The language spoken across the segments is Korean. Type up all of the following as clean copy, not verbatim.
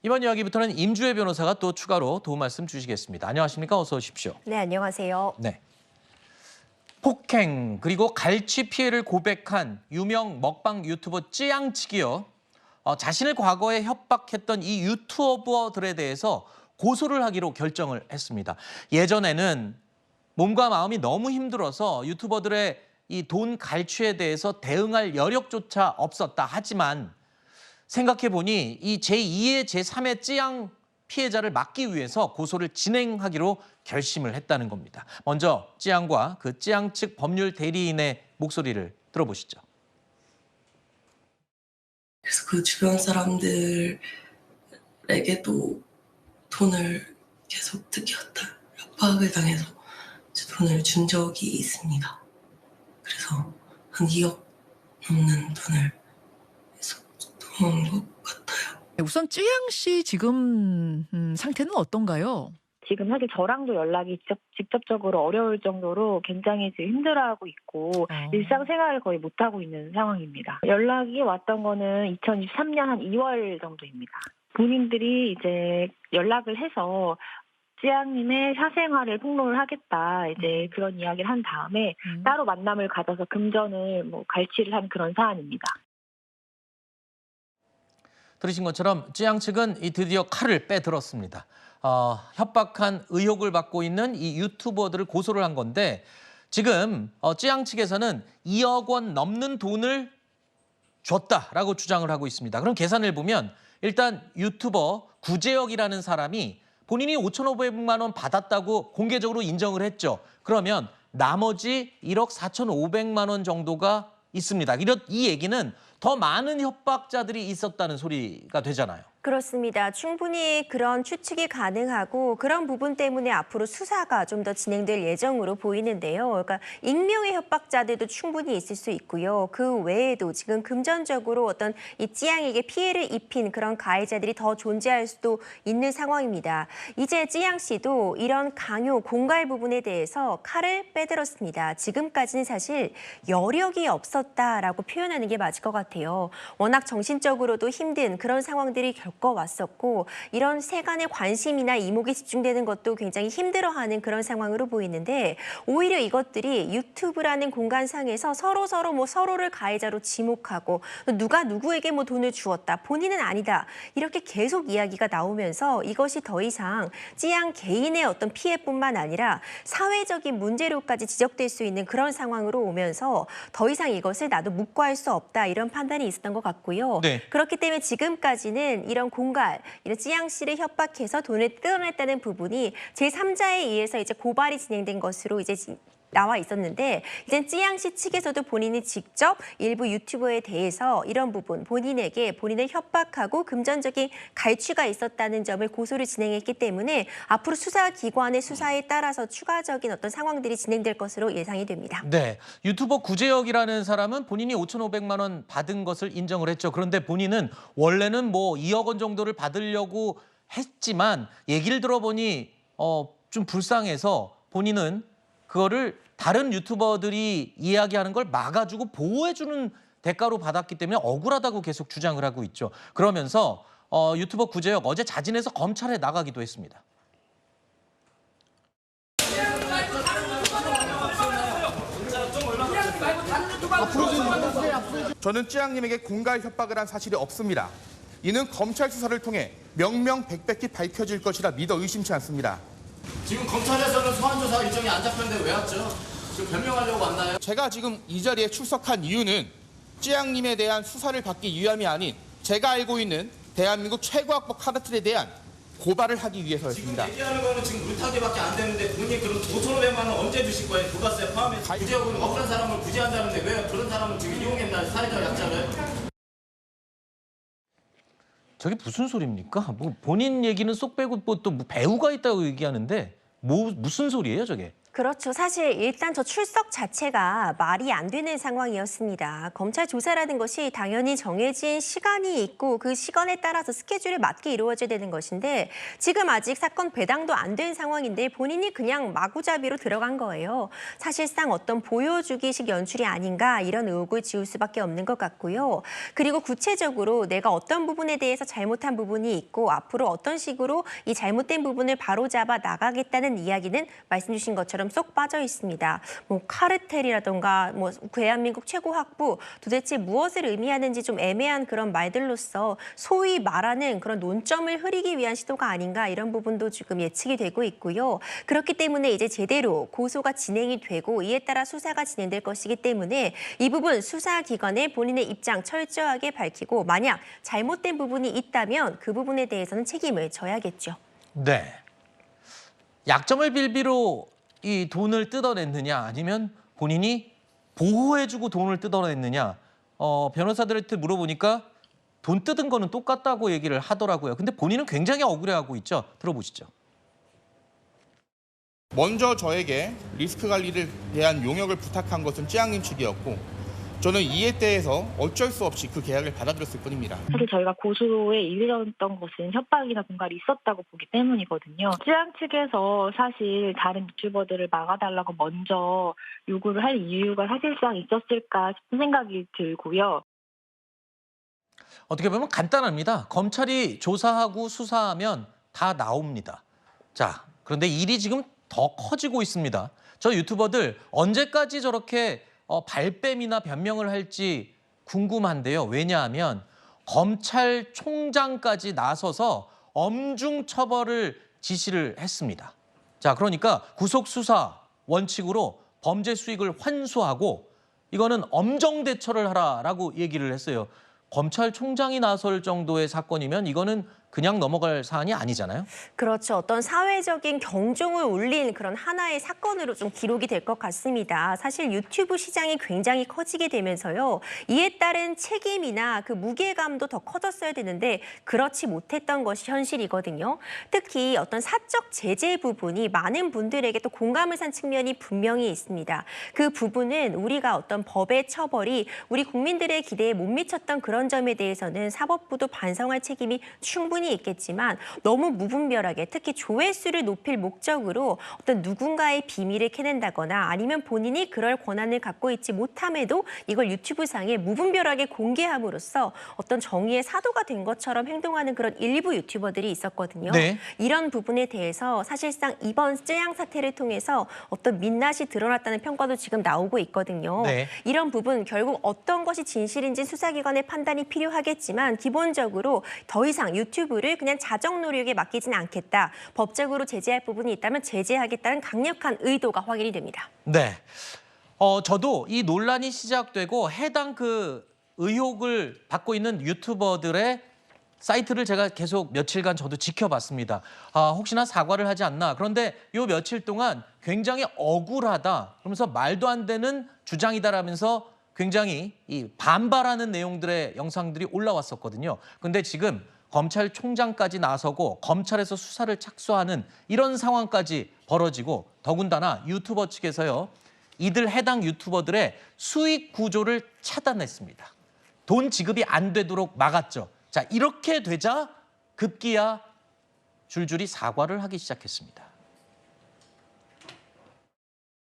이번 이야기부터는 임주혜 변호사가 또 추가로 도움 말씀 주시겠습니다. 안녕하십니까? 어서 오십시오. 네, 안녕하세요. 네. 폭행 그리고 갈취 피해를 고백한 유명 먹방 유튜버 찌양치기요. 자신을 과거에 협박했던 이 유튜버들에 대해서 고소를 하기로 결정을 했습니다. 예전에는 몸과 마음이 너무 힘들어서 유튜버들의 이 돈 갈취에 대해서 대응할 여력조차 없었다. 하지만 생각해보니 이 제2의 제3의 찌양 피해자를 막기 위해서 고소를 진행하기로 결심을 했다는 겁니다. 먼저 찌양과 그 찌양 측 법률 대리인의 목소리를 들어보시죠. 그래서 그 주변 사람들에게도 돈을 계속 특이었다 협박을 당해서 돈을 준 적이 있습니다. 그래서 한 2억 넘는 돈을 계속 도온 것 같아요. 우선 쯔양 씨 지금 상태는 어떤가요? 지금 사실 저랑도 연락이 직접적으로 어려울 정도로 굉장히 지금 힘들어하고 있고 일상생활을 거의 못하고 있는 상황입니다. 연락이 왔던 거는 2023년 한 2월 정도입니다. 본인들이 이제 연락을 해서 찌양님의 사생활을 폭로를 하겠다 이제 그런 이야기를 한 다음에 따로 만남을 가져서 금전을 갈취를 한 그런 사안입니다. 들으신 것처럼 찌양 측은 드디어 칼을 빼들었습니다. 협박한 의혹을 받고 있는 이 유튜버들을 고소를 한 건데 지금 찌양 측에서는 2억 원 넘는 돈을 줬다라고 주장을 하고 있습니다. 그럼 계산을 보면 일단 유튜버 구재혁이라는 사람이 본인이 5,500만 원 받았다고 공개적으로 인정을 했죠. 그러면 나머지 1억 4,500만 원 정도가 있습니다. 이 얘기는 더 많은 협박자들이 있었다는 소리가 되잖아요. 그렇습니다. 충분히 그런 추측이 가능하고 그런 부분 때문에 앞으로 수사가 좀 더 진행될 예정으로 보이는데요. 그러니까 익명의 협박자들도 충분히 있을 수 있고요. 그 외에도 지금 금전적으로 어떤 이 찌양에게 피해를 입힌 그런 가해자들이 더 존재할 수도 있는 상황입니다. 이제 찌양 씨도 이런 강요, 공갈 부분에 대해서 칼을 빼들었습니다. 지금까지는 사실 여력이 없었다라고 표현하는 게 맞을 것 같아요. 워낙 정신적으로도 힘든 그런 상황들이 겪어왔었고 이런 세간의 관심이나 이목이 집중되는 것도 굉장히 힘들어하는 그런 상황으로 보이는데 오히려 이것들이 유튜브라는 공간상에서 서로를 가해자로 지목하고 누가 누구에게 돈을 주었다, 본인은 아니다 이렇게 계속 이야기가 나오면서 이것이 더 이상 찌양 개인의 어떤 피해뿐만 아니라 사회적인 문제로까지 지적될 수 있는 그런 상황으로 오면서 더 이상 이것을 나도 묵과할 수 없다 이런 판단이 있었던 것 같고요. 네. 그렇기 때문에 지금까지는 이런 공갈, 이런 찌양 씨를 협박해서 돈을 뜯어냈다는 부분이 제3자에 의해서 이제 고발이 진행된 것으로 이제 나와 있었는데 이제 찌양 씨 측에서도 본인이 직접 일부 유튜버에 대해서 이런 부분 본인에게 본인을 협박하고 금전적인 갈취가 있었다는 점을 고소를 진행했기 때문에 앞으로 수사기관의 수사에 따라서 추가적인 어떤 상황들이 진행될 것으로 예상이 됩니다. 네, 유튜버 구재혁이라는 사람은 본인이 5,500만 원 받은 것을 인정을 했죠. 그런데 본인은 원래는 2억 원 정도를 받으려고 했지만 얘기를 들어보니 좀 불쌍해서 본인은 그거를 다른 유튜버들이 이야기하는 걸 막아주고 보호해주는 대가로 받았기 때문에 억울하다고 계속 주장을 하고 있죠. 그러면서 유튜버 구재혁 어제 자진해서 검찰에 나가기도 했습니다. 저는 찌양님에게 공갈 협박을 한 사실이 없습니다. 이는 검찰 수사를 통해 명명백백히 밝혀질 것이라 믿어 의심치 않습니다. 지금 검찰에서는 소환조사 일정이 안 잡혔는데 왜 왔죠? 지금 변명하려고 왔나요? 제가 지금 이 자리에 출석한 이유는 찌양님에 대한 수사를 받기 위함이 아닌 제가 알고 있는 대한민국 최고학법 카르텔에 대한 고발을 하기 위해서였습니다. 지금 얘기하는 거는 지금 물타기밖에 안 되는데 본인이 그럼 5,500만 원 언제 주실 거예요? 부가세 포함해 구제하고는 억울한 사람을 구제한다는데 왜 그런 사람을 지금 이용했나 사회적 약자를? 저게 무슨 소리입니까? 본인 얘기는 쏙 빼고 또 배우가 있다고 얘기하는데 무슨 소리예요, 저게? 그렇죠. 사실 일단 저 출석 자체가 말이 안 되는 상황이었습니다. 검찰 조사라는 것이 당연히 정해진 시간이 있고 그 시간에 따라서 스케줄에 맞게 이루어져야 되는 것인데 지금 아직 사건 배당도 안 된 상황인데 본인이 그냥 마구잡이로 들어간 거예요. 사실상 어떤 보여주기식 연출이 아닌가 이런 의혹을 지울 수밖에 없는 것 같고요. 그리고 구체적으로 내가 어떤 부분에 대해서 잘못한 부분이 있고 앞으로 어떤 식으로 이 잘못된 부분을 바로잡아 나가겠다는 이야기는 말씀 주신 것처럼 쏙 빠져 있습니다. 뭐 카르텔이라던가 뭐 대한민국 최고 학부 도대체 무엇을 의미하는지 좀 애매한 그런 말들로서 소위 말하는 그런 논점을 흐리기 위한 시도가 아닌가 이런 부분도 지금 예측이 되고 있고요. 그렇기 때문에 이제 제대로 고소가 진행이 되고 이에 따라 수사가 진행될 것이기 때문에 이 부분 수사기관에 본인의 입장 철저하게 밝히고 만약 잘못된 부분이 있다면 그 부분에 대해서는 책임을 져야겠죠. 네. 약점을 빌비로 이 돈을 뜯어냈느냐 아니면 본인이 보호해주고 돈을 뜯어냈느냐 변호사들한테 물어보니까 돈 뜯은 거는 똑같다고 얘기를 하더라고요. 근데 본인은 굉장히 억울해하고 있죠. 들어보시죠. 먼저 저에게 리스크 관리를 대한 용역을 부탁한 것은 찌양님 측이었고 저는 이에 대해서 어쩔 수 없이 그 계약을 받아들였을 뿐입니다. 사실 저희가 고소에 이르렀던 것은 협박이나 뭔가 있었다고 보기 때문이거든요. 찌양 측에서 사실 다른 유튜버들을 막아달라고 먼저 요구를 할 이유가 사실상 있었을까 싶은 생각이 들고요. 어떻게 보면 간단합니다. 검찰이 조사하고 수사하면 다 나옵니다. 자, 그런데 일이 지금 더 커지고 있습니다. 저 유튜버들 언제까지 저렇게 발뺌이나 변명을 할지 궁금한데요. 왜냐하면 검찰총장까지 나서서 엄중 처벌을 지시를 했습니다. 자, 그러니까 구속수사 원칙으로 범죄 수익을 환수하고 이거는 엄정 대처를 하라라고 얘기를 했어요. 검찰총장이 나설 정도의 사건이면 이거는 그냥 넘어갈 사안이 아니잖아요. 그렇죠. 어떤 사회적인 경종을 울린 그런 하나의 사건으로 좀 기록이 될 것 같습니다. 사실 유튜브 시장이 굉장히 커지게 되면서요. 이에 따른 책임이나 그 무게감도 더 커졌어야 되는데 그렇지 못했던 것이 현실이거든요. 특히 어떤 사적 제재 부분이 많은 분들에게 또 공감을 산 측면이 분명히 있습니다. 그 부분은 우리가 어떤 법의 처벌이 우리 국민들의 기대에 못 미쳤던 그런 점에 대해서는 사법부도 반성할 책임이 충분히 있겠지만 너무 무분별하게 특히 조회수를 높일 목적으로 어떤 누군가의 비밀을 캐낸다거나 아니면 본인이 그럴 권한을 갖고 있지 못함에도 이걸 유튜브상에 무분별하게 공개함으로써 어떤 정의의 사도가 된 것처럼 행동하는 그런 일부 유튜버들이 있었거든요. 네. 이런 부분에 대해서 사실상 이번 쯔양 사태를 통해서 어떤 민낯이 드러났다는 평가도 지금 나오고 있거든요. 네. 이런 부분 결국 어떤 것이 진실인지 수사기관의 판단이 필요하겠지만 기본적으로 더 이상 유튜브를 그냥 자정 노력에 맡기지는 않겠다. 법적으로 제재할 부분이 있다면 제재하겠다는 강력한 의도가 확인이 됩니다. 네. 저도 이 논란이 시작되고 해당 그 의혹을 받고 있는 유튜버들의 사이트를 제가 계속 며칠간 저도 지켜봤습니다. 혹시나 사과를 하지 않나. 그런데 요 며칠 동안 굉장히 억울하다. 그러면서 말도 안 되는 주장이다라면서 굉장히 이 반발하는 내용들의 영상들이 올라왔었거든요. 근데 지금 검찰총장까지 나서고 검찰에서 수사를 착수하는 이런 상황까지 벌어지고 더군다나 유튜버 측에서요. 이들 해당 유튜버들의 수익 구조를 차단했습니다. 돈 지급이 안 되도록 막았죠. 자, 이렇게 되자 급기야 줄줄이 사과를 하기 시작했습니다.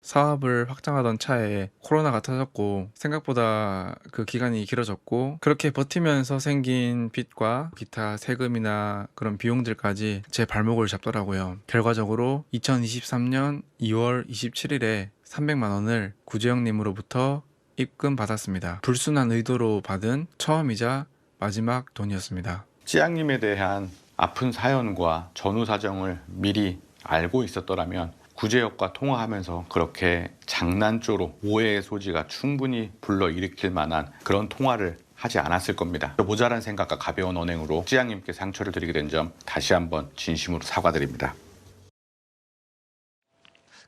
사업을 확장하던 차에 코로나가 터졌고 생각보다 그 기간이 길어졌고 그렇게 버티면서 생긴 빚과 기타 세금이나 그런 비용들까지 제 발목을 잡더라고요. 결과적으로 2023년 2월 27일에 300만 원을 구재영님으로부터 입금받았습니다. 불순한 의도로 받은 처음이자 마지막 돈이었습니다. 찌양님에 대한 아픈 사연과 전후 사정을 미리 알고 있었더라면 구제역과 통화하면서 그렇게 장난조로 오해의 소지가 충분히 불러일으킬 만한 그런 통화를 하지 않았을 겁니다. 모자란 생각과 가벼운 언행으로 찌양님께 상처를 드리게 된 점 다시 한번 진심으로 사과드립니다.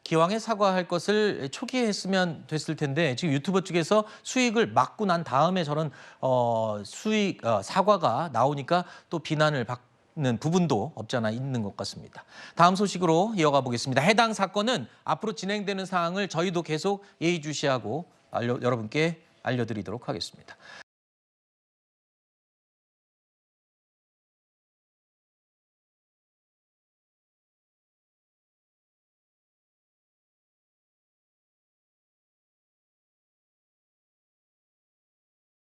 기왕에 사과할 것을 초기에 했으면 됐을 텐데 지금 유튜버 측에서 수익을 막고 난 다음에 저는 사과가 나오니까 또 비난을 부분도 없지 않아 있는 것 같습니다. 다음 소식으로 이어가 보겠습니다. 해당 사건은 앞으로 진행되는 사항을 저희도 계속 예의주시하고 여러분께 알려드리도록 하겠습니다.